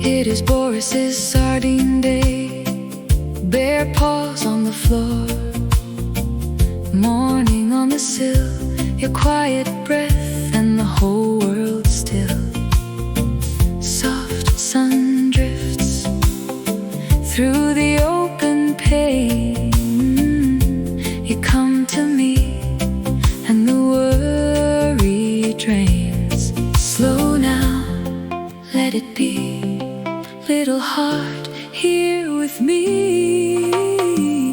It is Boris's sardine day. Bare paws on the floor, morning on the sill, your quiet breath and the whole world still. Soft sun drifts through the open pane. You come to me and the worry drains. Slow now, let it be. Little heart, here with me.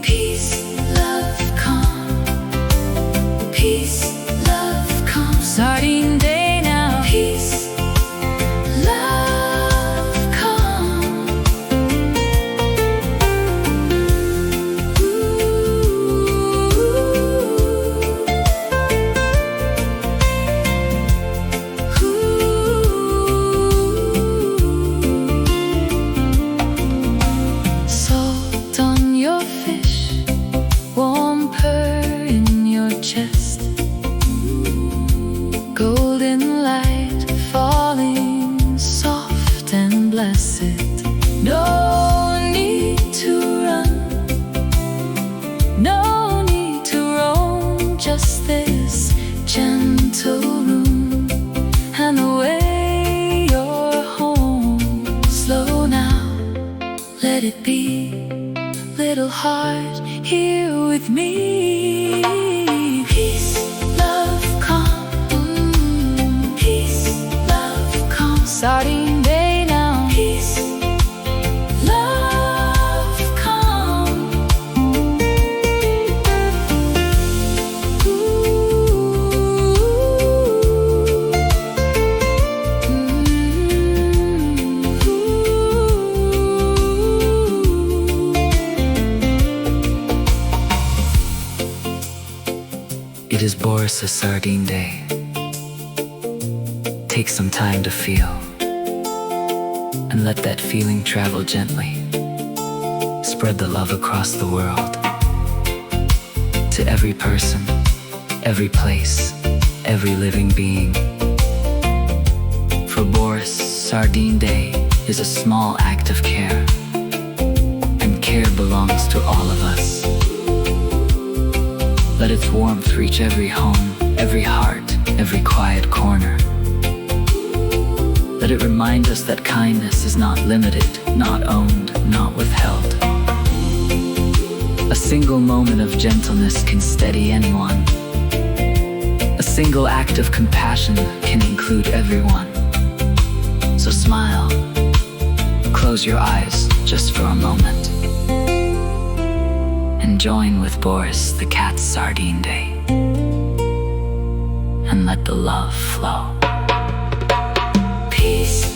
Peace, love, calm. Peace, love, calm. Sardine day now. Peace, love, calm. Salt on your fish, warm purr in your chest, golden light falling soft and blessed. No need to run, no need to roam, just this gentle room and the way you're home. Slow now, let it be. Little heart, here with me. Peace, love, calm. Peace, love, calm. Sardine day now. Peace, love, calm. It is Boris' sardine day. Take some time to feel, and let that feeling travel gently. Spread the love across the world, to every person, every place, every living being. For Boris, sardine day is a small act of care, and care belongs to all of us. Let its warmth reach every home, every heart, every quiet corner. Let it remind us that kindness is not limited, not owned, not withheld. A single moment of gentleness can steady anyone. A single act of compassion can include everyone. So smile, close your eyes just for a moment, and join with Boris the cat's sardine day, and let the love flow. Peace.